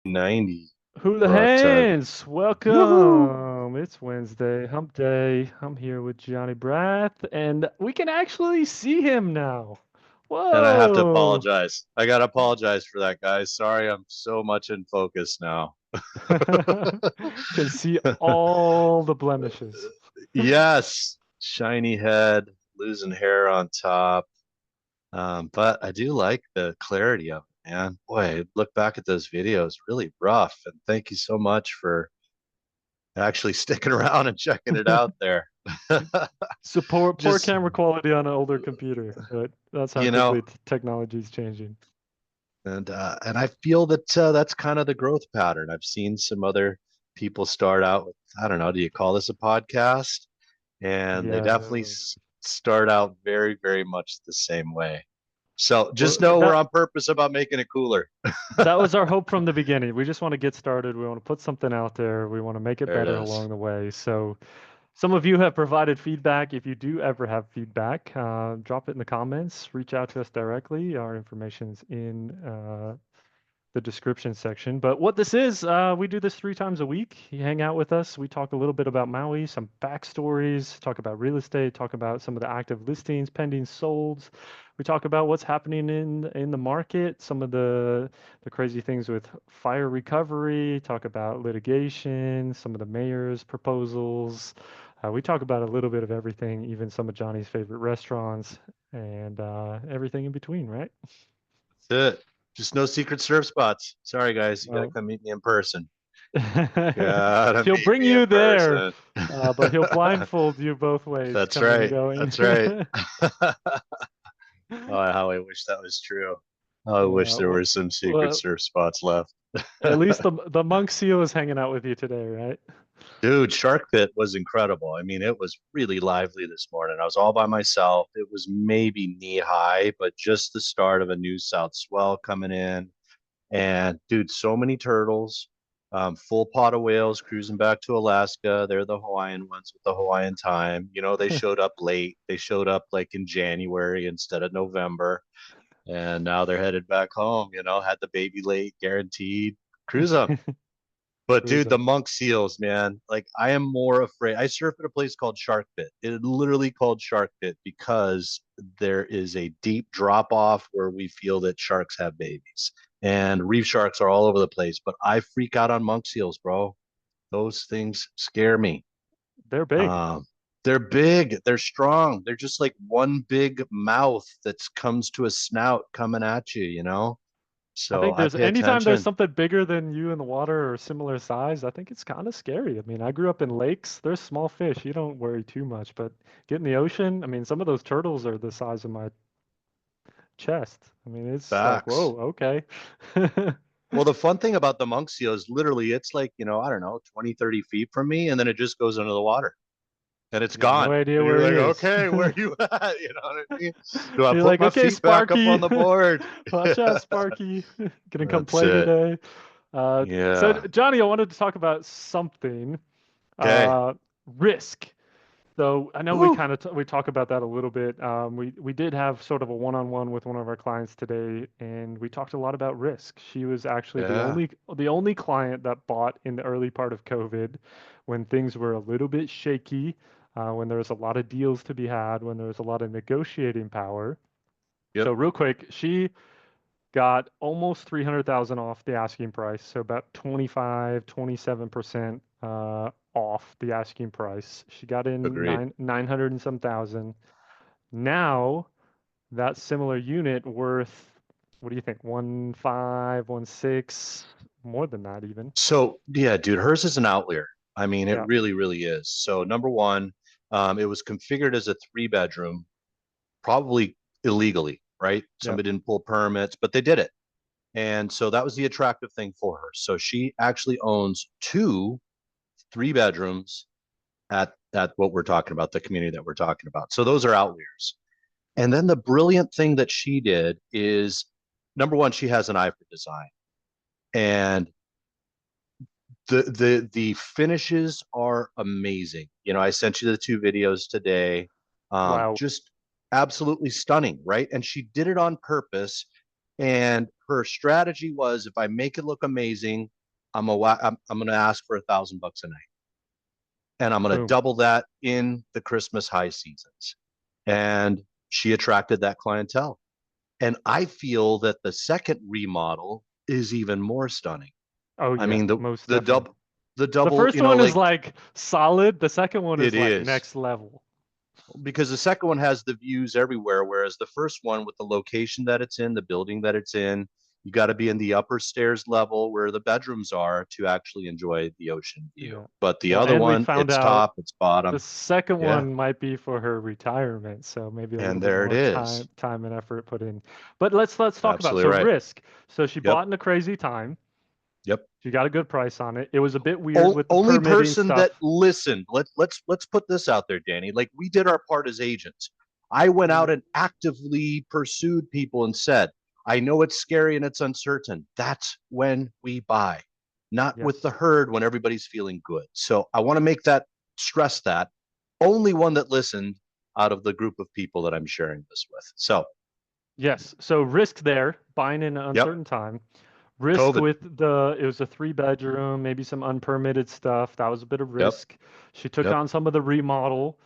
90 brought Hulahans, woohoo! welcome. It's Wednesday, hump day. I'm here with Johnny Brath, and we can actually see him now. And I have to Whoa. apologize. I gotta apologize for that, guys. Sorry, I'm so much in focus now. Can see all the blemishes. Yes, shiny head, losing hair on top. But I do like the clarity of it, man. Boy, look back at those videos, really rough. And thank you so much for actually sticking around and checking it out there. So poor Just, camera quality on an older computer, but that's how you quickly know, technology is changing. and I feel that that's kind of the growth pattern. I've seen some other people start out with, I don't know, do you call this a podcast? And they definitely Yeah. start out very, very much the same way. So Well, just know we're that on purpose about making it cooler. that was our hope from the beginning. We just want to get started. We want to put something out there. We want to make it There it better is. along the way. So some of you have provided feedback. If you do ever have feedback, drop it in the comments. Reach out to us directly. Our information's in the description section. But what this is, we do this 3 times a week. You hang out with us. We talk a little bit about Maui, some backstories, talk about real estate, talk about some of the active listings, pending solds. We talk about what's happening in the market, some of the crazy things with fire recovery, talk about litigation, some of the mayor's proposals. We talk about a little bit of everything, even some of Johnny's favorite restaurants and everything in between, right? That's it. Just no secret surf spots. Sorry, guys. You got to Well, come meet me in person. Gotta he'll meet bring me in you there, person. but he'll blindfold you both ways, That's coming and right. going. That's right. Oh, how I wish that was true. Oh, I wish there Well, were some secret well, surf spots left. at least the monk seal is hanging out with you today, right? Dude, Shark Pit was incredible. I mean, it was really lively this morning. I was all by myself. It was maybe knee high, but just the start of a new south swell coming in. And dude, so many turtles, full pot of whales cruising back to Alaska. They're the Hawaiian ones with the Hawaiian time. You know, they showed up late. They showed up like in January instead of November. And now they're headed back home, you know, had the baby late, guaranteed. Cruise them. But dude, the Cruising. monk seals, man, like I am more afraid. I surf at a place called Shark Pit. It literally called Shark Pit because there is a deep drop off where we feel that sharks have babies. And reef sharks are all over the place, but I freak out on monk seals, bro. Those things scare me. They're big. Um, they're big, they're strong. They're just like one big mouth that comes to a snout coming at you, you know? I So think I there's pay anytime there's attention. something bigger than you in the water or similar size, I think it's kind of scary. I mean, I grew up in lakes. There's small fish. You don't worry too much, but get in the ocean, I mean, some of those turtles are the size of my chest. I mean, it's like, Facts. whoa, okay. Well, the fun thing about the monk seal is literally it's like, you know, I don't know, 20, 30 feet from me, and then it just goes under the water and it's You have no gone. idea And you're where he like, is. okay, where are you at? You know what I mean? Do I You're put like, my okay, feet back up Sparky, on the board? watch out, Sparky. Gonna come That's play it. today. So, Yeah. Johnny, I wanted to talk about something. Okay. Uh, risk. So I know we Woo. kind of we talk about that a little bit. We did have sort of a one-on-one with one of our clients today, and we talked a lot about risk. She was actually Yeah. the only client that bought in the early part of COVID, when things were a little bit shaky, when there was a lot of deals to be had, when there was a lot of negotiating power. So Yep. real quick, she got almost 300,000 off the asking price, so about 27% off the asking price. She got in Agreed. 900 and some thousand. Now that similar unit worth, what do you think? 1.5, 1.6, more than that even. So yeah, dude, hers is an outlier. I mean, it Yeah, really, really is. So number one, it was configured as a three bedroom, probably illegally, right? yeah. Somebody didn't pull permits, but they did it. And so that was the attractive thing for her. So she actually owns two three bedrooms at what we're talking about, the community that we're talking about. So those are outliers. And then the brilliant thing that she did is number one, she has an eye for design. And the finishes are amazing. You know, I sent you the two videos today. Wow. Just absolutely stunning, right? And she did it on purpose And her strategy was, if I make it look amazing, I'm going to ask for $1,000 a night, and I'm going to Boom. double that in the Christmas high seasons. And she attracted that clientele. And I feel that the second remodel is even more stunning. Oh I yeah, mean, most the definitely. The double, first one is like solid. The second one it is like is, next level. because the second one has the views everywhere, whereas the first one, with the location that it's in, the building that it's in, you got to be in the upper stairs level where the bedrooms are to actually enjoy the ocean view. Yeah. But the Well, other and we one, found it's out top, it's the bottom. second Yeah. one might be for her retirement, so maybe a little And bit there it more is. time and effort put in. But let's talk about Absolutely so right. risk. So she Yep. bought in a crazy time. Yep. She got a good price on it. It was a bit weird with the Only permitting person that stuff. listened. Let's put this out there, Danny. Like, we did our part as agents. I went out and actively pursued people and said, I know it's scary and it's uncertain. That's when we buy, not with the Yes. herd when everybody's feeling good. So I want to make that, stress that, only one that listened out of the group of people that I'm sharing this with. So, Yes. So risk there, buying in an yep, uncertain time. Risk COVID. with it was a 3 bedroom, maybe some unpermitted stuff. That was a bit of Yep, risk. She took yep, on some of the remodel.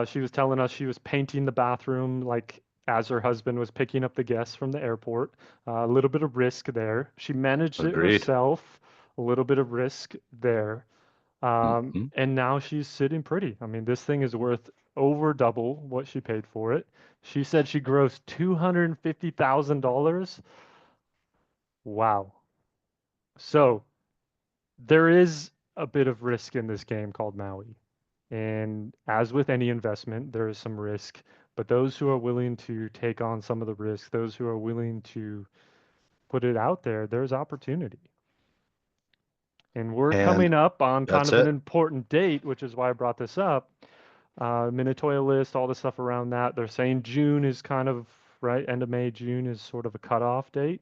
She was telling us she was painting the bathroom like as her husband was picking up the guests from the airport. A little bit of risk there. She managed it agreed. herself. A little bit of risk there. Mm-hmm. And now she's sitting pretty. I mean, this thing is worth over double what she paid for it. She said she grossed $250,000. Wow. So there is a bit of risk in this game called Maui. And as with any investment, there is some risk. But those who are willing to take on some of the risk, those who are willing to put it out there, there's opportunity. And we're And coming up on kind that's of an it. important date, which is why I brought this up. Minatoya list, all the stuff around that. They're saying June is kind of right. End of May, June is sort of a cutoff date.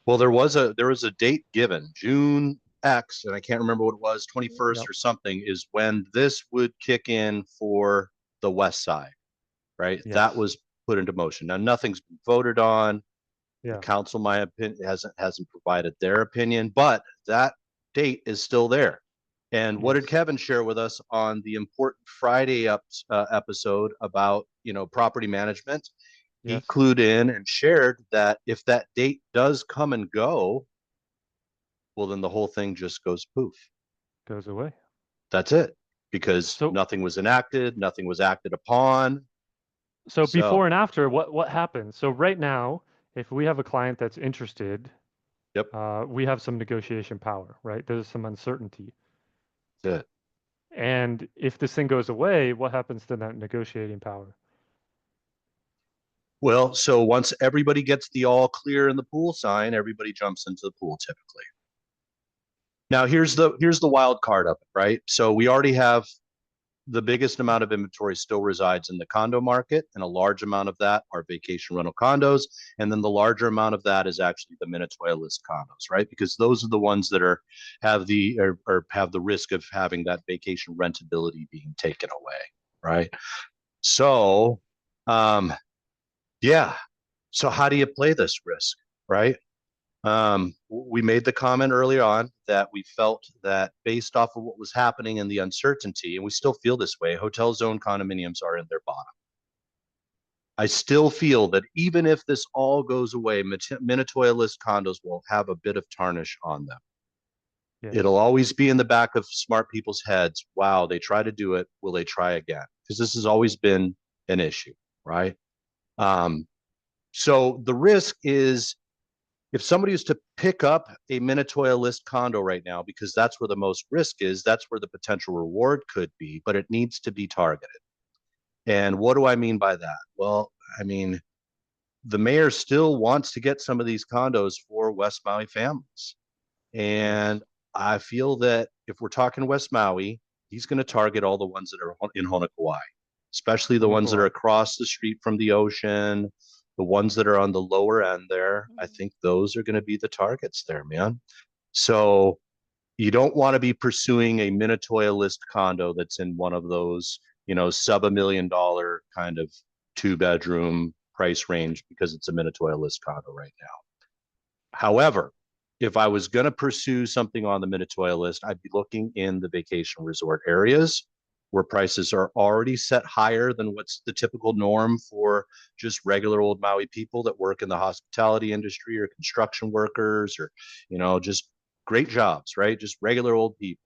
Well, there was a date given, June X, and I can't remember what it was, 21st Yep. or something, is when this would kick in for the West Side, right? That Yes. was put into motion. Now, nothing's been voted on. The Yeah. council, my opinion, hasn't provided their opinion, but that date is still there. And what did Yes. Kevin share with us on the important Friday episode about, property management? He Yes. clued in and shared that if that date does come and go, well, then the whole thing just goes poof. Goes away. That's it, because So nothing was enacted, nothing was acted upon. So before So, and after, what happens? So right now, if we have a client that's interested, yep, we have some negotiation power, right? There's some uncertainty. that's it. And if this thing goes away, what happens to that negotiating power? Well, so once everybody gets the all clear in the pool sign, everybody jumps into the pool typically. Now, here's the wild card of it, right? So we already have the biggest amount of inventory still resides in the condo market, and a large amount of that are vacation rental condos. And then the larger amount of that is actually the Minatoya list condos, right? Because those are the ones that or have the risk of having that vacation rentability being taken away, right? So, um, yeah. So how do you play this risk, right? We made the comment early on that we felt that based off of what was happening and the uncertainty, and we still feel this way, hotel zone condominiums are in their bottom. I still feel that even if this all goes away, Minatoya list condos will have a bit of tarnish on them. It'll Yes. always be in the back of smart people's heads. Wow, they try to do it. Will they try again? Because this has always been an issue, right? Um, so the risk is, if somebody is to pick up a Minatoya list condo right now, because that's where the most risk is, that's where the potential reward could be, but it needs to be targeted. And what do I mean by that? Well, I mean, the mayor still wants to get some of these condos for West Maui families. And Yes. I feel that if we're talking West Maui, he's going to target all the ones that are in Honokawai, especially the ones that are Honokawa. across the street from the ocean, the ones that are on the lower end there. I think those are going to be the targets there, man. So you don't want to be pursuing a Minatoya list condo that's in one of those, sub $1 million kind of 2 bedroom price range, because it's a Minatoya list condo right now. However, if I was going to pursue something on the Minatoya list, I'd be looking in the vacation resort areas where prices are already set higher than what's the typical norm for just regular old Maui people that work in the hospitality industry or construction workers or, just great jobs, right? Just regular old people.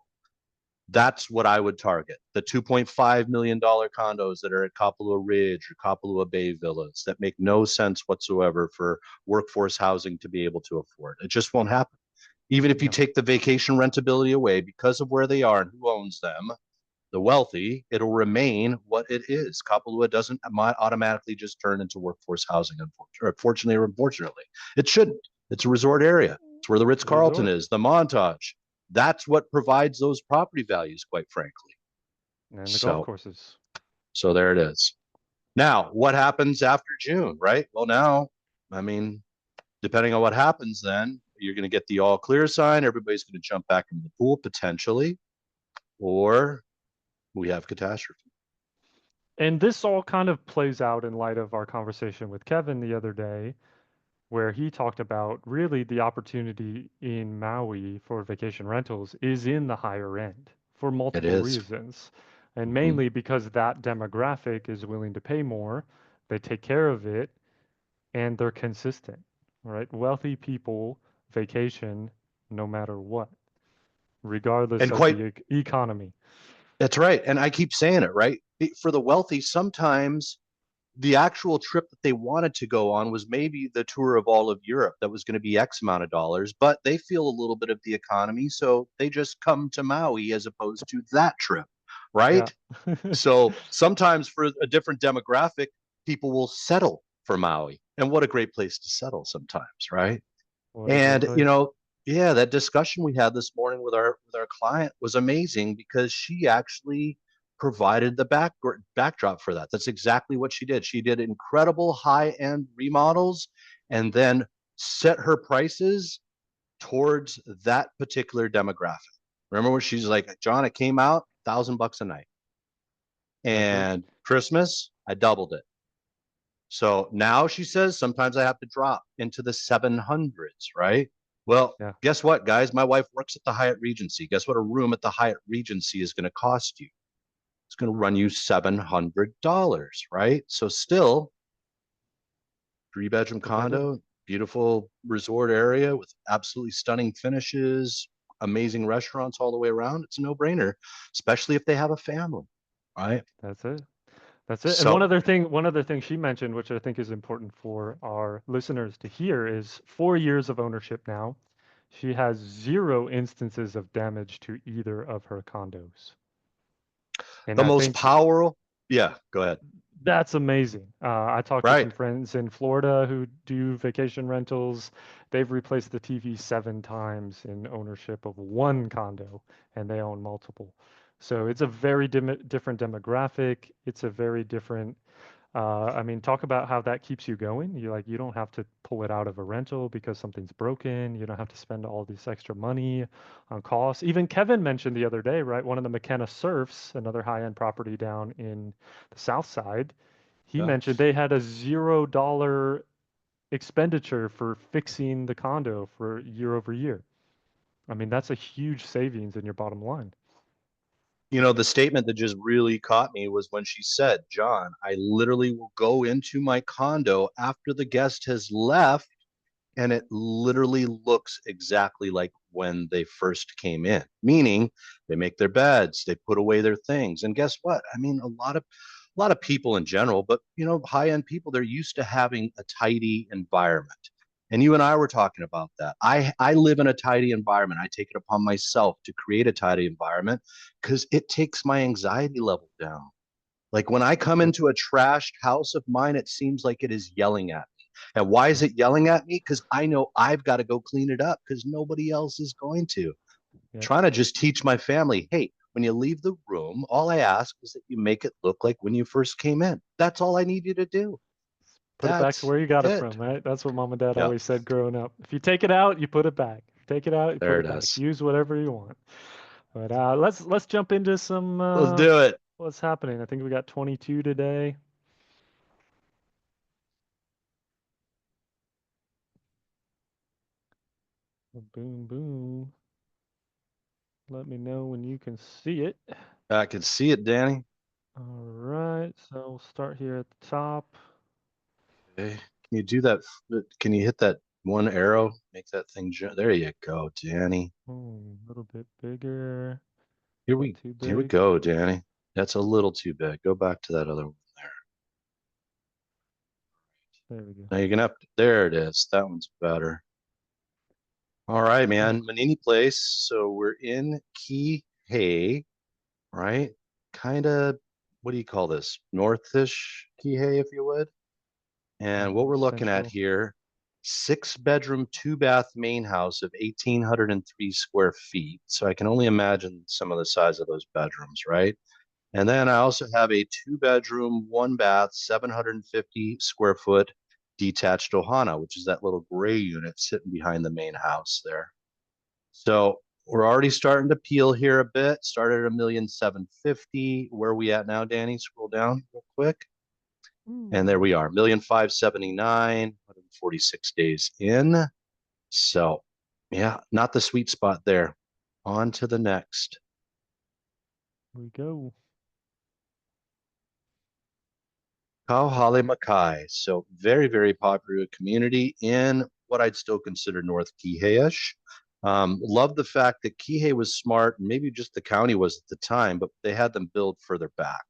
That's what I would target. The $2.5 million condos that are at Kapalua Ridge or Kapalua Bay villas that make no sense whatsoever for workforce housing to be able to afford. It just won't happen. Even if you No, take the vacation rentability away because of where they are and who owns them, the wealthy, it'll remain what it is. Kapalua doesn't automatically just turn into workforce housing, unfortunately or unfortunately. It shouldn't. It's a resort area. It's where the Ritz it's a Carlton resort is, the Montage. That's what provides those property values, quite frankly. and the golf So, courses. so there it is. Now, what happens after June, right? Well, now, I mean, depending on what happens, then you're going to get the all clear sign. Everybody's going to jump back into the pool potentially, or we have catastrophe. And this all kind of plays out in light of our conversation with Kevin the other day, where he talked about really the opportunity in Maui for vacation rentals is in the higher end for It multiple is. reasons. And Mm-hmm. mainly because that demographic is willing to pay more, they take care of it, and they're consistent, right? Wealthy people vacation no matter what, regardless And of quite, the economy. that's right. And I keep saying it, right? For the wealthy, sometimes the actual trip that they wanted to go on was maybe the tour of all of Europe that was going to be X amount of dollars, but they feel a little bit of the economy. So they just come to Maui as opposed to that trip, Yeah. right? So sometimes for a different demographic, people will settle for Maui. And what a great place to settle sometimes, right? What a great And place. yeah, that discussion we had this morning with our client was amazing because she actually provided the backdrop for that. That's exactly what she did. She did incredible high-end remodels and then set her prices towards that particular demographic. Remember when she's like, John, it came out $1,000 a night. That's it. And Christmas, I doubled it. So now she says sometimes I have to drop into the 700s, right? Well, Yeah. guess what, guys? My wife works at the Hyatt Regency. Guess what a room at the Hyatt Regency is going to cost you? It's going to run you $700, right? So still, three-bedroom Competitive. condo, beautiful resort area with absolutely stunning finishes, amazing restaurants all the way around. It's a no-brainer, especially if they have a family, right? That's it. That's it. And So one other thing she mentioned, which I think is important for our listeners to hear, is 4 years of ownership now. She has zero instances of damage to either of her condos. And the I most think powerful, yeah, go ahead. that's amazing. I talked to some Right. friends in Florida who do vacation rentals. They've replaced the TV 7 times in ownership of one condo, and they own multiple. So it's a very different demographic. It's a very different I mean, talk about how that keeps you going. You don't have to pull it out of a rental because something's broken. You don't have to spend all this extra money on costs. Even Kevin mentioned the other day, right? One of the McKenna Surfs, another high-end property down in the South Side, he Yeah. mentioned they had a $0 expenditure for fixing the condo for year over year. I mean, that's a huge savings in your bottom line. The statement that just really caught me was when she said, John, I literally will go into my condo after the guest has left, and it literally looks exactly like when they first came in, meaning they make their beds, they put away their things. And guess what? I mean, a lot of people in general, but high-end people, they're used to having a tidy environment. And you and I were talking about that. I live in a tidy environment. I take it upon myself to create a tidy environment because it takes my anxiety level down. Like when I come That's it. into a trashed house of mine, it seems like it is yelling at me. And why is it yelling at me? Because I know I've got to go clean it up because nobody else is going to. Yeah. Trying to just teach my family, hey, when you leave the room, all I ask is that you make it look like when you first came in. That's all I need you to do. Put it back to That's where you got it it. from, right? That's what mom and dad Yeah, always said growing up. If you take it out, you put it back. If you take it out, you put there it it back. is. Use whatever you want. But let's jump into some Let's do it. what's happening. I think we got 22 today. Boom, boom. Let me know when you can see it. I can see it, Danny. All right, so we'll start here at the top. Okay. Can you do that? Can you hit that one arrow? Make that thing there you go, Danny. Oh, a little bit bigger. Here Is that we too here we big? go, Danny. That's a little too big. Go back to that other one there. There we go. Now you're gonna have to, there it is. That one's better. All right, Oh, man. Manini Place. So we're in Kihei, right? Kind of, what do you call this? Northish Kihei, if you would. And what we're looking at central. here, 6 bedroom, 2 bath main house of 1,803 square feet. So I can only imagine some of the size of those bedrooms, right? And then I also have a 2 bedroom, 1 bath, 750 square foot detached ohana, which is that little gray unit sitting behind the main house there. So we're already starting to peel here a bit. Started at 1,750,000. Where are we at now, Danny? Scroll down real quick. And there we Ooh, are, 1,579,000, 146 days in. So yeah, not the sweet spot there. On to the next. here we go. Kauhale Makai. So very, very popular community in what I'd still consider North Kihei-ish. Love the fact that Kihei was smart, and maybe just the county was at the time, but they had them build further back.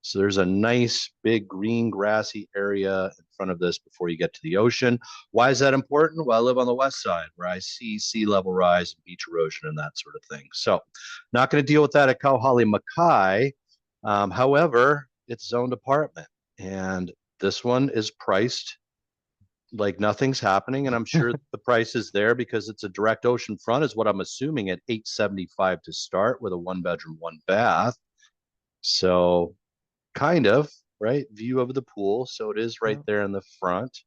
So there's a nice big green grassy area in front of this before you get to the ocean. Why is that important? Well, I live on the west side where I see sea level rise and beach erosion and that sort of thing. So not going to deal with that at Kauhale Makai. However, it's zoned apartment. And this one is priced like nothing's happening. And I'm sure the price is there because it's a direct ocean front, is what I'm assuming, at 875 to start with a 1 bedroom, 1 bath. So kind of right view of the pool. So it is right Yeah. there in the front.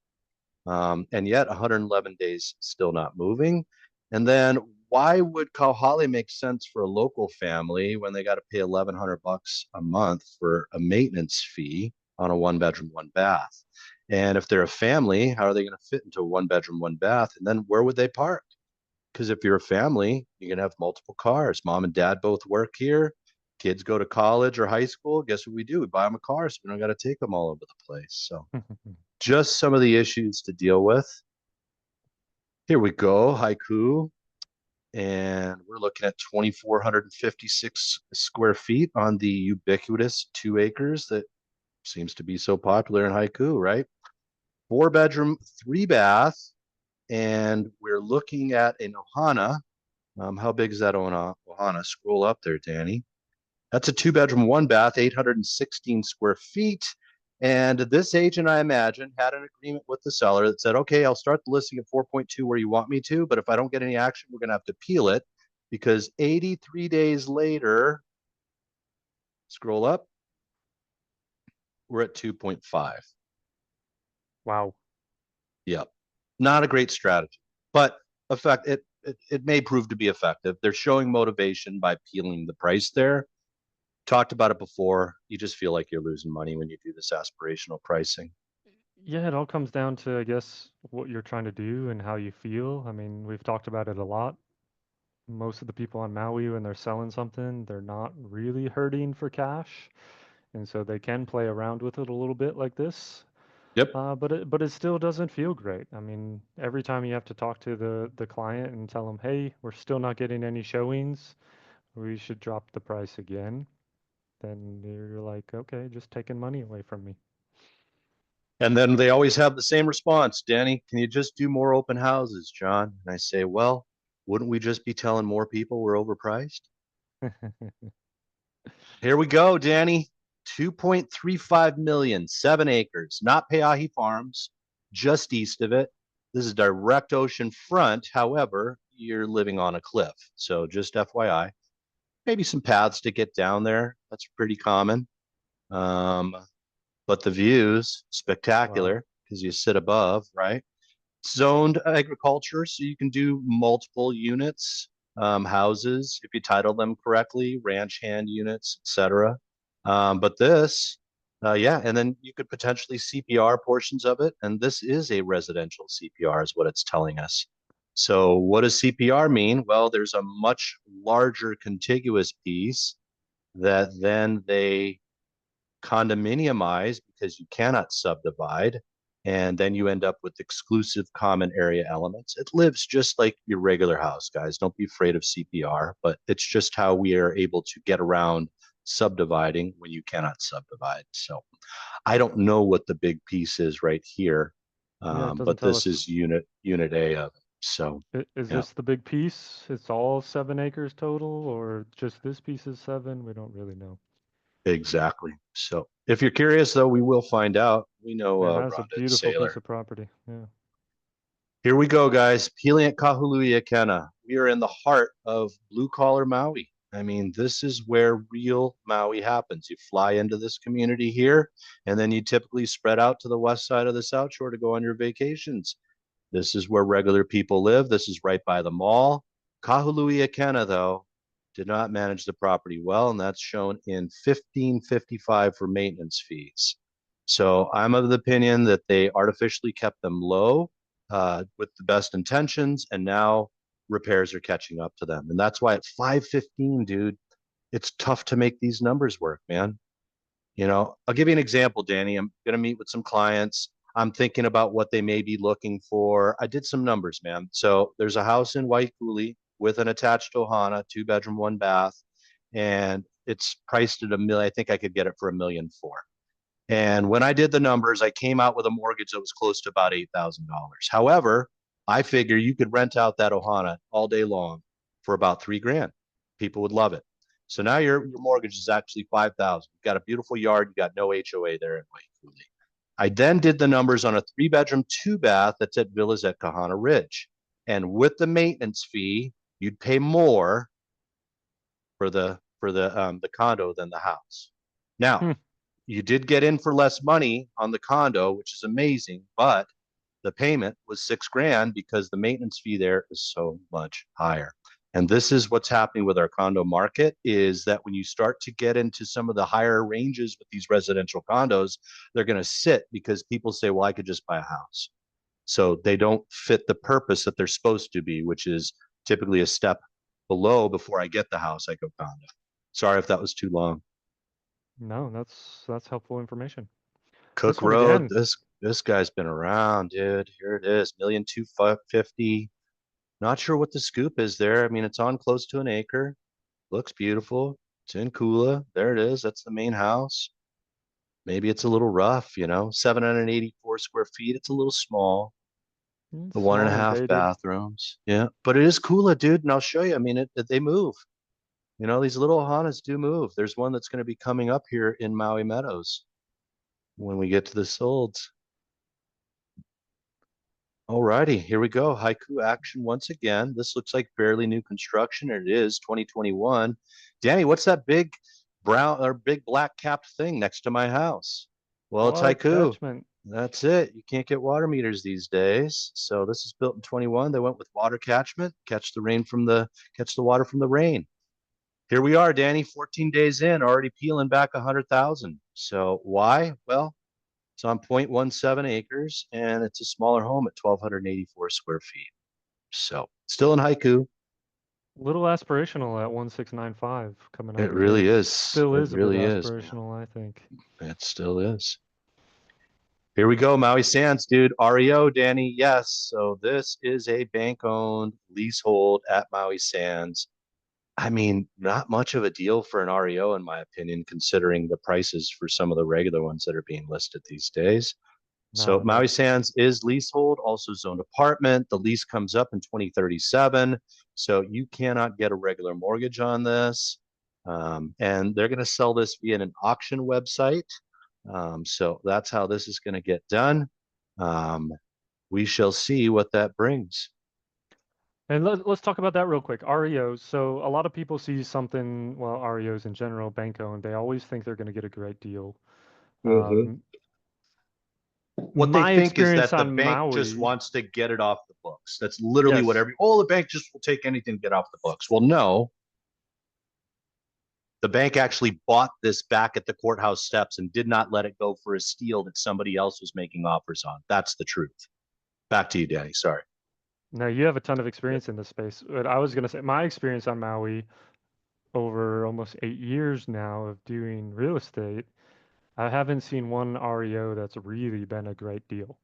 And yet 111 days still not moving. And then why would Kauhale make sense for a local family when they got to pay 1,100 bucks a month for a maintenance fee on a 1 bedroom, 1 bath? And if they're a family, how are they going to fit into a 1 bedroom, 1 bath? And then where would they park? Because if you're a family, you're going to have multiple cars. Mom and dad both work here. Kids go to college or high school. Guess what we do? We buy them a car so we don't got to take them all over the place. So just some of the issues to deal with. Here we go, haiku. And we're looking at 2,456 square feet on the ubiquitous 2 acres that seems to be so popular in haiku, right? 4 bedroom, 3 bath. And we're looking at an ohana. How big is that ohana? Scroll up there, Danny. That's a 2 bedroom, 1 bath, 816 square feet. And this agent, I imagine, had an agreement with the seller that said, okay, I'll start the listing at 4.2 where you want me to, but if I don't get any action, we're going to have to peel it because 83 days later, scroll up, we're at 2.5. Wow. Yep. Not a great strategy, but it may prove to be effective. They're showing motivation by peeling the price there. Talked about it before. You just feel like you're losing money when you do this aspirational pricing. Yeah, it all comes down to, I guess, what you're trying to do and how you feel. I mean, we've talked about it a lot. Most of the people on Maui, when they're selling something, they're not really hurting for cash, and so they can play around with it a little bit like this. Yep. But it still doesn't feel great. I mean, every time you have to talk to the client and tell them, "Hey, we're still not getting any showings. We should drop the price again." Then you're like, "Okay, just taking money away from me." And then they always have the same response, Danny, can you just do more open houses, John? And I say, well, wouldn't we just be telling more people we're overpriced? Here we go, Danny. 2.35 million, 7 acres, not Peahi Farms, just east of it. This is direct ocean front. However, you're living on a cliff. So just FYI, maybe some paths to get down there. That's pretty common. Um, but the views Wow. spectacular because you sit above, right? Zoned agriculture, so you can do multiple units, houses if you title them correctly, ranch hand units, etc. But this, yeah, and then you could potentially CPR portions of it, and this is a residential CPR, is what it's telling us. So what does CPR mean? Well, there's a much larger contiguous piece that then they condominiumize because you cannot subdivide. And then you end up with exclusive common area elements. It lives just like your regular house, guys. Don't be afraid of CPR, but it's just how we are able to get around subdividing when you cannot subdivide. So I don't know what the big piece is right here, Yeah, it doesn't but tell this us. is unit A of it. So Is yeah, this the big piece? It's all 7 acres total, or just this piece is 7? We don't really know. exactly. So if you're curious, though, we will find out. We know Man, that is a Rhonda and beautiful piece Sailor. of property. Yeah. Here we go, guys. Peeling at Kahului Akena. We are in the heart of blue collar Maui. I mean, this is where real Maui happens. You fly into this community here, and then you typically spread out to the west side of the South Shore to go on your vacations. This is where regular people live. This is right by the mall. Kahului Akena, though, did not manage the property well, and that's shown in 1555 for maintenance fees. So I'm of the opinion that they artificially kept them low with the best intentions, and now repairs are catching up to them. And that's why at 515, dude, it's tough to make these numbers work, man. I'll give you an example, Danny. I'm going to meet with some clients. I'm thinking about what they may be looking for. I did some numbers, man. So there's a house in Waikuli with an attached ohana, 2 bedroom, 1 bath, and it's priced at a million. I think I could get it for 1,400,000. And when I did the numbers, I came out with a mortgage that was close to about $8,000. However, I figure you could rent out that ohana all day long for about 3 grand. People would love it. So now your mortgage is actually 5,000. You've got a beautiful yard. You got no HOA there in Waikuli. I then did the numbers on a 3 bedroom, 2 bath that's at Villas at Kahana Ridge. And with the maintenance fee, you'd pay more for the condo than the house. Now, Hmm. you did get in for less money on the condo, which is amazing, but the payment was 6 grand because the maintenance fee there is so much higher. And this is what's happening with our condo market is that when you start to get into some of the higher ranges with these residential condos, they're going to sit because people say, well, I could just buy a house. So they don't fit the purpose that they're supposed to be, which is typically a step below before I get the house, I go condo. Sorry if that was too long. No, that's helpful information. This Cook one Road. again, This guy's been around, dude. Here it is, 1,250,000. Not sure what the scoop is there. I mean, it's on close to an acre. Looks beautiful. It's in Kula. There it is. That's the main house. Maybe it's a little rough, 784 square feet. It's a little small. The one and a small and half dated. bathrooms. Yeah, but it is Kula, dude. And I'll show you. I mean, they move. These little Ohanas do move. There's one that's going to be coming up here in Maui Meadows when we get to the Solds. All righty, here we go. Haiku action once again. This looks like fairly new construction, and it is 2021. Danny, what's that big brown or big black capped thing next to my house? Well, it's Water haiku. catchment. That's it. You can't get water meters these days. So this is built in 21. They went with water catchment, catch the water from the rain. Here we are, Danny, 14 days in, already peeling back 100,000. So why? Well, it's on 0.17 acres and it's a smaller home at 1,284 square feet. So still in haiku. Little aspirational at 1695 coming It out of the really gate. is. Still It is a bit really is, man. aspirational, I think. It still is. Here we go, Maui Sands, dude. REO, Danny. Yes. So this is a bank owned leasehold at Maui Sands. I mean, not much of a deal for an REO, in my opinion, considering the prices for some of the regular ones that are being listed these days. So No, Maui Sands is leasehold, also zoned apartment. The lease comes up in 2037. So you cannot get a regular mortgage on this. And they're going to sell this via an auction website. So that's how this is going to get done. Um, we shall see what that brings. and let's talk about that real quick. REOs. So a lot of people see something, well, REOs in general, bank owned, they always think they're going to get a great deal. Mhm. Um, What they my think is experience that the on bank just Maui, wants to get it off the books. That's literally what yes, the bank just will take anything to get off the books. Well, no, the bank actually bought this back at the courthouse steps and did not let it go for a steal that somebody else was making offers on. That's the truth. Back to you, Danny. Sorry. Now you have a ton of experience in this space. But I was gonna say my experience on Maui over almost 8 years now of doing real estate, I haven't seen one REO that's really been a great deal.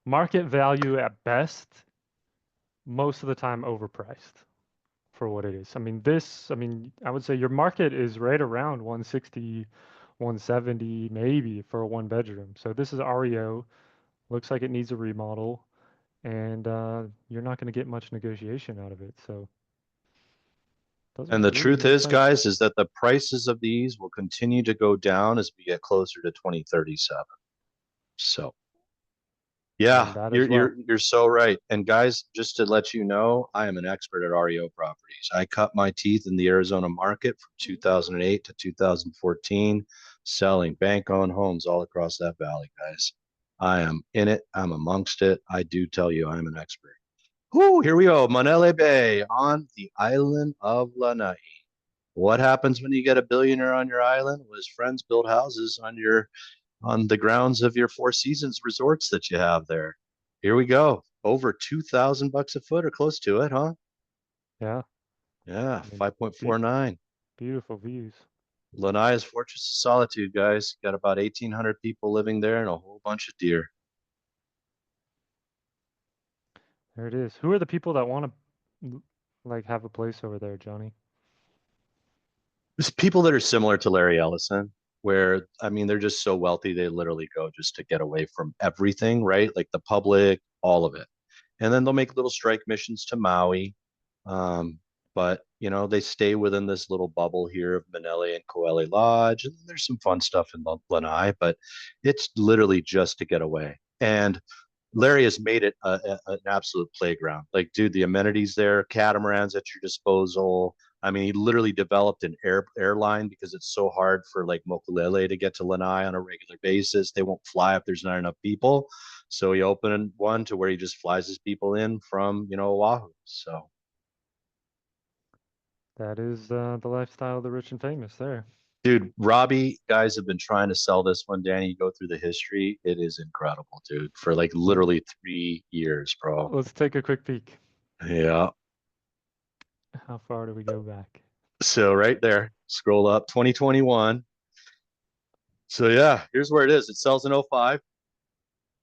Market value at best, most of the time overpriced for what it is. I mean, I would say your market is right around 160, 170 maybe for a one bedroom. So this is REO, looks like it needs a remodel, and you're not going to get much negotiation out of it. So those are And the really truth is, inexpensive. guys, is that the prices of these will continue to go down as we get closer to 2037. So And yeah, that you're as well. you're you're so right. And guys, just to let you know, I am an expert at REO properties. I cut my teeth in the Arizona market from 2008 to 2014, selling bank-owned homes all across that valley, guys. I am in it. I'm amongst it. I do tell you, I'm an expert. Whoo, here we go. Manele Bay on the island of Lanai. What happens when you get a billionaire on your island? Well, his friends build houses on the grounds of your Four Seasons resorts that you have there. Here we go. Over 2,000 bucks a foot or close to it, huh? Yeah. Yeah, I mean, be 5.49. beautiful views. Lanai's Fortress of Solitude, guys. Got about 1,800 people living there and a whole bunch of deer. There it is. Who are the people that want to like have a place over there, Johnny? There's people that are similar to Larry Ellison, where I mean, they're just so wealthy they literally go just to get away from everything, right? Like the public, all of it. And then they'll make little strike missions to Maui. Um, but you know, they stay within this little bubble here of Manele and Koele Lodge, and there's some fun stuff in Lanai, but it's literally just to get away. And Larry has made it an absolute playground. Like, dude, the amenities there, catamarans at your disposal. I mean, he literally developed an airline because it's so hard for like Mokulele to get to Lanai on a regular basis. They won't fly if there's not enough people. So he opened one to where he just flies his people in from, Oahu. So, That is the lifestyle of the rich and famous there. dude, Robbie guys have been trying to sell this one. Danny, you go through the history. It is incredible, dude, for like Let, literally 3 years, bro. let's take a quick peek. Yeah. How far do we go back? So right there, scroll up 2021. So yeah, here's where it is. It sells in '05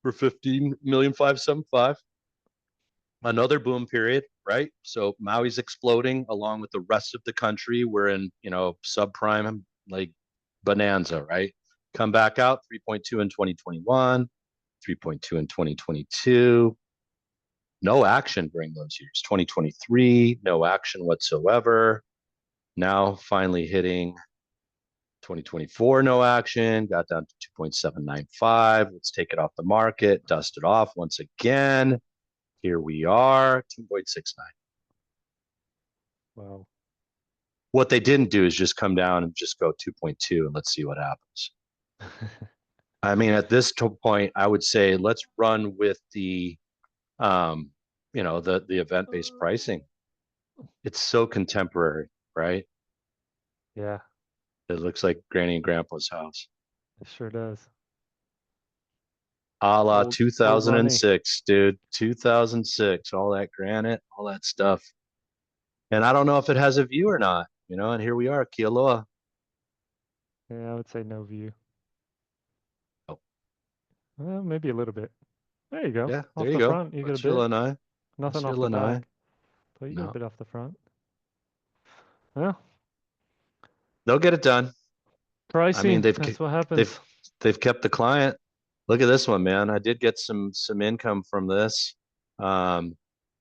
for 15,575. Another boom period, right? So Maui's exploding along with the rest of the country. We're in, subprime like bonanza, right? Come back out 3.2 in 2021, 3.2 in 2022. No action during those years. 2023, no action whatsoever. Now finally hitting 2024, no action, got down to 2.795. Let's take it off the market, dust it off once again. Here we are, 2.69. Well, What they didn't do is just come down and just go 2.2 and let's see what happens. I mean, at this point, I would say let's run with um, the event-based pricing. It's so contemporary, right? yeah, It looks like Granny and Grandpa's house. it sure does. A la Old money. 2006, dude. 2006, all that granite, all that stuff. And I don't know if it has a view or not, and here we are, Kealoha. Yeah, I would say no view. Oh, Well, maybe a little bit. There you go. yeah, there Off you the go. front, you get a That's your bit. lanai. Nothing That's your off the lanai. back, but you get a No, bit off the front. Well, they'll get it done. I mean, pricing, that's what they've happens. they've kept the client. Look at this one, man. I did get some income from this. Um,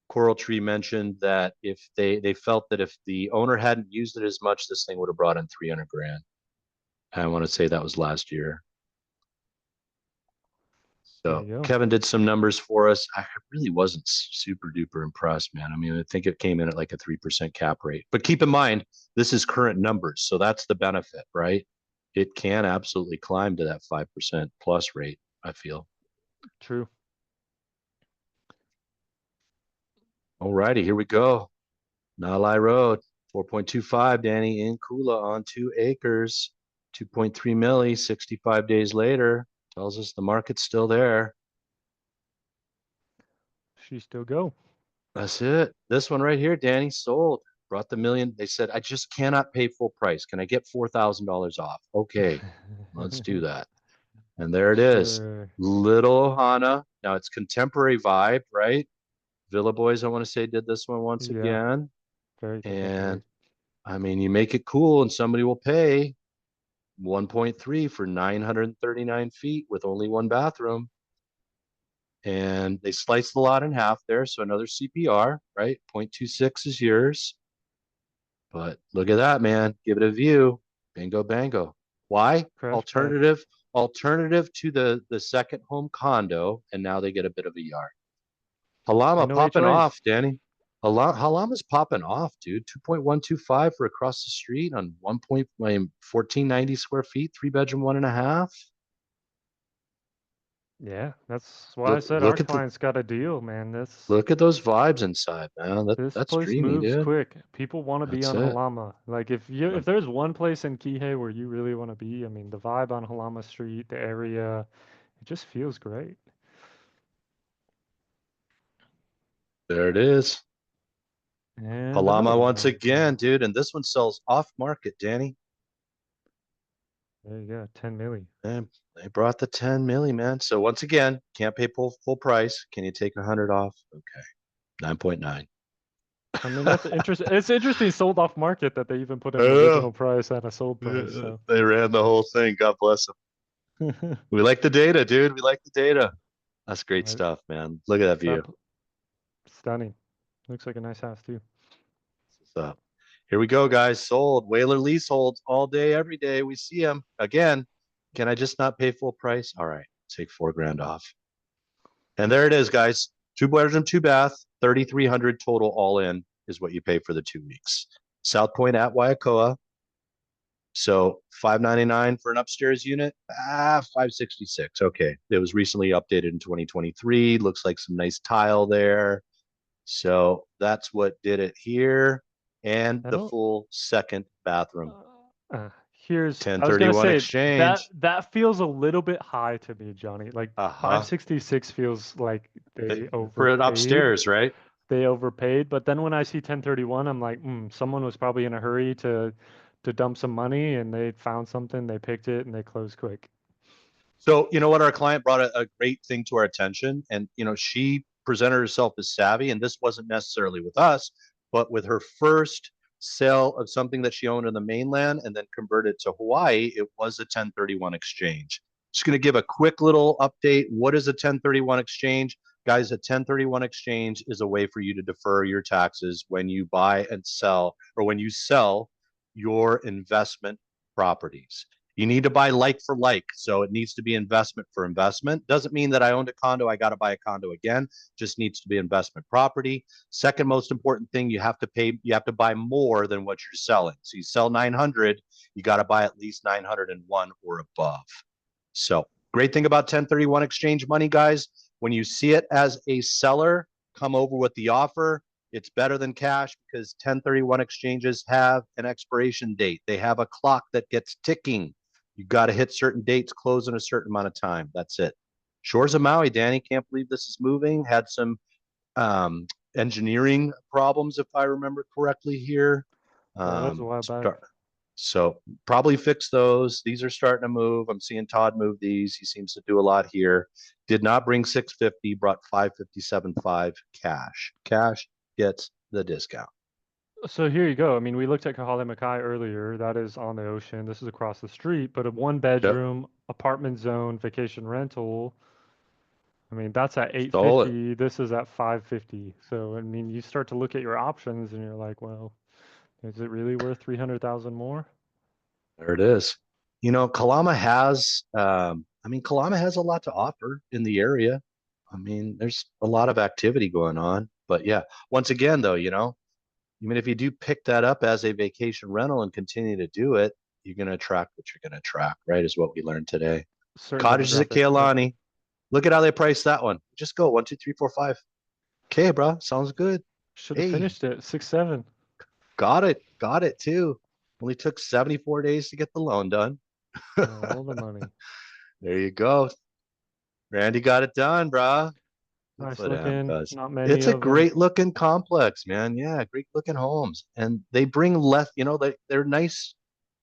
Coral Tree mentioned that if they felt that if the owner hadn't used it as much, this thing would have brought in 300 grand. I want to say that was last year. There So you go. Kevin did some numbers for us. I really wasn't super duper impressed, man. I mean, I think it came in at like a 3% cap rate. But keep in mind, this is current numbers. So that's the benefit, right? It can absolutely climb to that 5% plus rate, I feel. True. All righty, here we go. Nalai Road, 4.25, Danny in Kula on 2 acres, 2.3 milli, 65 days later. Tells us the market's still there. She still go. That's it. This one right here, Danny, sold. Brought the million. They said, I just cannot pay full price. Can I get $4,000 off? Okay, let's do that. And there it is. Sure. Little Ohana. Now it's contemporary vibe, right? Villa Boys, I want to say, did this one once Yeah, again. very And contemporary. I mean, you make it cool and somebody will pay 1.3 for 939 feet with only one bathroom. And they sliced the lot in half there. So another CPR, right? 0.26 is yours. But look at that, man. Give it a view. Bingo, bango. Why? Crash pad. Alternative to the second home condo, and now they get a bit of a yard. And Halama no popping HOAs. off, Danny. Halama's popping off, dude. 2.125 for across the street on 1490 square feet, 3 bedroom, one and a half. Yeah, that's why I Look, said our look at the client's got a deal, man. look at those vibes inside, man. This That's place dreamy, moves dude. quick. People want to be That's on it. Halama. Like if there's one place in Kihei where you really want to be, I mean, the vibe on Halama Street, the area, it just feels great. There it is. And Halama another once one. again, dude. And this one sells off market, Danny. There you go, 10 milli. And they brought the 10 milli, man. So once again, can't pay full price. Can you take 100 off? Okay. 9.9. I mean, that's interesting. It's interesting sold off market that they even put I an know. original price and a sold price. Yeah, So they ran the whole thing. God bless them. We like the data, dude. We like the data. That's great I, stuff, man. Look at that view. that stunning. Looks like a nice house too. So here we go, guys. Sold. Whaler leaseholds all day, every day. We see them again. Can I just not pay full price? All right, take 4 grand off. And there it is, guys. 2 bedroom, two bath, 3,300 total all in is what you pay for the 2 weeks. South Point at Waiakoa. So 599 for an upstairs unit. 566. Okay. It was recently updated in 2023. Looks like some nice tile there. So that's what did it here. And I the don't. full second bathroom. I was gonna 1031 say that exchange. that feels a little bit high to me, Johnny. Like Uh-huh. 566 feels like they For an overpaid. upstairs, right? They overpaid. But then when I see 1031, I'm like, someone was probably in a hurry to dump some money and they found something, they picked it, and they closed quick. So, you know what? Our client brought a great thing to our attention. And, she presented herself as savvy. And this wasn't necessarily with us, but with her first sale of something that she owned in the mainland and then converted to Hawaii, it was a 1031 exchange. Just going to give a quick little update. What is a 1031 exchange? Guys, a 1031 exchange is a way for you to defer your taxes when you buy and sell, or when you sell your investment properties. You need to buy like for like. So it needs to be investment for investment. Doesn't mean that I owned a condo, I got to buy a condo again. Just needs to be investment property. Second most important thing, you have to buy more than what you're selling. So you sell 900, you got to buy at least 901 or above. So great thing about 1031 exchange money, guys, when you see it as a seller, come over with the offer. It's better than cash because 1031 exchanges have an expiration date. They have a clock that gets ticking. You got to hit certain dates, close in a certain amount of time. That's it. Shores of Maui, Danny, can't believe this is moving. Had some um, engineering problems, if I remember correctly here. Yeah, that was a while back. Start, so probably fix those. These are starting to move. I'm seeing Todd move these. He seems to do a lot here. Did not bring 650, brought 557.5 cash. Cash gets the discount. So here you go. I mean, we looked at Kahale Makai earlier. That is on the ocean. This is across the street, but a one Yep. bedroom apartment zone vacation rental. I mean, that's at Stole it. 850. This is at 550. So, I mean, you start to look at your options and you're like, well, is it really worth 300,000 more? There it is. Kalama has a lot to offer in the area. I mean, there's a lot of activity going on. But yeah, once again, though, even if you do pick that up as a vacation rental and continue to do it, you're going to attract what you're going to attract, right? Is what we learned today. Certain Cottages at demographic. Yep. Kealani. Look at how they priced that one. Just go 1, 2, 3, 4, 5. Okay, bro. Sounds good. Should have Hey, finished it. 6-7. got it. Got it too. Only took 74 days to get the loan done. All the money. There you go. Randy got it done, bro. That's Nice what Am looking. does. Not many It's a of them. great looking complex, man. Yeah, great looking homes. And they bring less, they're nice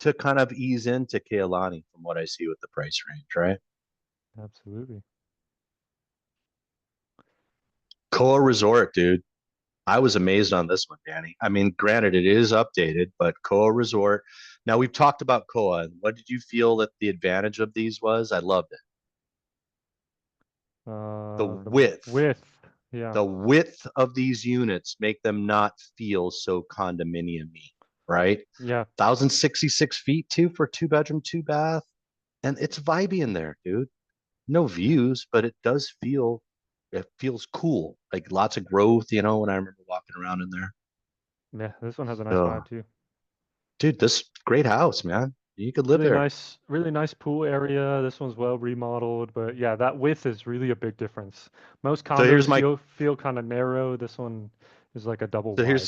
to kind of ease into Kealani from what I see with the price range, right? Absolutely. Koa Resort, dude. I was amazed on this one, Danny. I mean, granted, it is updated, but Koa Resort. Now we've talked about Koa. What did you feel that the advantage of these was? I loved it. The The width, width. Yeah. the width of these units make them not feel so condominium-y, right? Yeah. 1,066 feet too for a two-bedroom, two bath, and it's vibey in there, dude. No views, but it feels cool. Like lots of growth, when I remember walking around in there. Yeah. This one has a nice So, vibe too. dude, this great house, man. You could live there. Really nice pool area. This one's well remodeled, but yeah, that width is really a big difference. Most So here's condos my feel kind of narrow. This one is like a double so wide.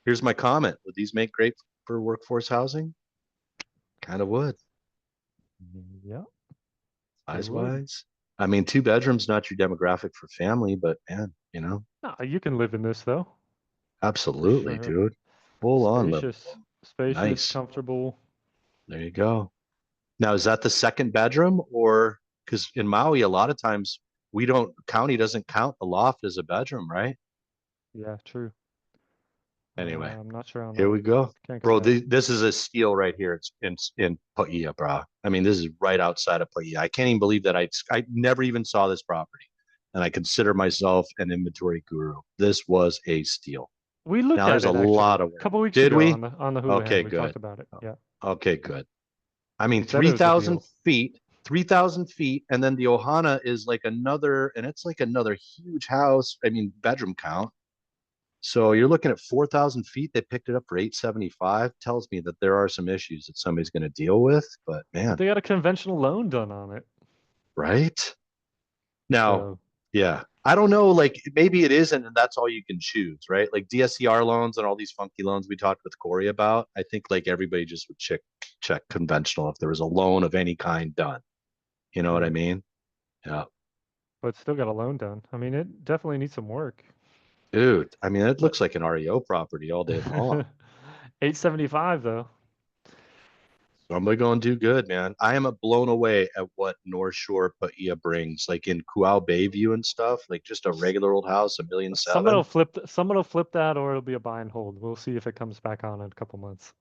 here's my comment. Would these make great for workforce housing? Kind of would, Yeah, they size would. wise. I mean, two bedrooms, not your demographic for family, but man, No, you can live in this though, for absolutely, sure. dude. Full on Spacious, livable. spacious, Nice. comfortable. There you go. Now, is that the second bedroom or because in Maui, a lot of times county doesn't count the loft as a bedroom, right? Yeah, true. Anyway, I'm not sure on here that. we go. Can't Bro, confirm. this is a steal right here. It's in Paia, bro. I mean, this is right outside of Paia. I can't even believe that I never even saw this property, and I consider myself an inventory guru. This was a steal. We looked Now, at there's a it actually lot of a work. couple weeks Did ago we? on the Houlihan. Okay, We good. talked about it. Yeah, Okay, good. I mean, we said it was a deal. 3,000 feet, and then the Ohana is like another, and it's like another huge house. I mean, bedroom count. So you're looking at 4,000 feet. They picked it up for 875. Tells me that there are some issues that somebody's going to deal with. But But man, they got a conventional loan done on it. right now, So yeah, I don't know. Like maybe it isn't, and that's all you can choose, right? Like DSCR loans and all these funky loans we talked with Corey about. I think like everybody just would check conventional if there was a loan of any kind done. You know what I right. mean? Yeah. But still got a loan done. I mean, it definitely needs some work. Dude, I mean, it But looks like an REO property all day long. 875 though. So I'm going to do good, man. I am blown away at what North Shore Paia brings, like in Kuau Bayview and stuff, like just a regular old house, 1,700,000. Someone will flip that or it'll be a buy and hold. We'll see if it comes back on in a couple months.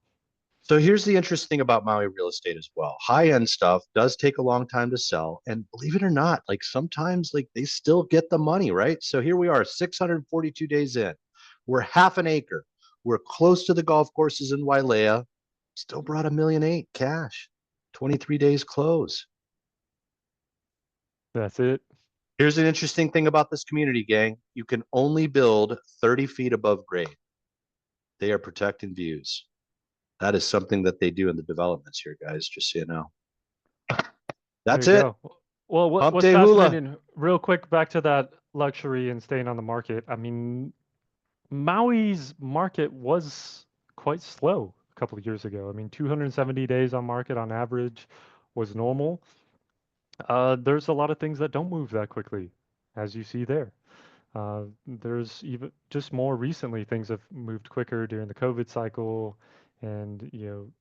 So here's the interesting thing about Maui real estate as well. High end stuff does take a long time to sell. And believe it or not, like sometimes like they still get the money, right? So here we are, 642 days in. We're half an acre. We're close to the golf courses in Wailea. Still brought 1,800,000 cash. 23 days close. That's it. Here's an interesting thing about this community, gang. You can only build 30 feet above grade. They are protecting views. That is something that they do in the developments here, guys, just so you know. There That's you it. go. Well, Hump what's Day Hula. fascinating, real quick, back to that luxury and staying on the market. I mean, Maui's market was quite slow a couple of years ago. I mean, 270 days on market on average was normal. There's a lot of things that don't move that quickly, as you see there. There's even just more recently things have moved quicker during the COVID cycle, and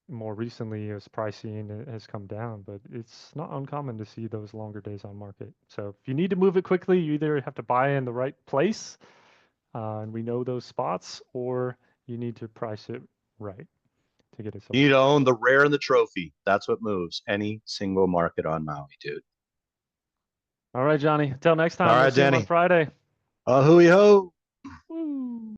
more recently as pricing has come down. But it's not uncommon to see those longer days on market. So if you need to move it quickly, you either have to buy in the right place, and we know those spots, or you need to price it right to get it You sold. need to own the rare and the trophy. That's what moves any single market on Maui, dude. All right, Johnny. Until next All time, we'll right, see you on Danny. Friday. Ahui ho. Woo!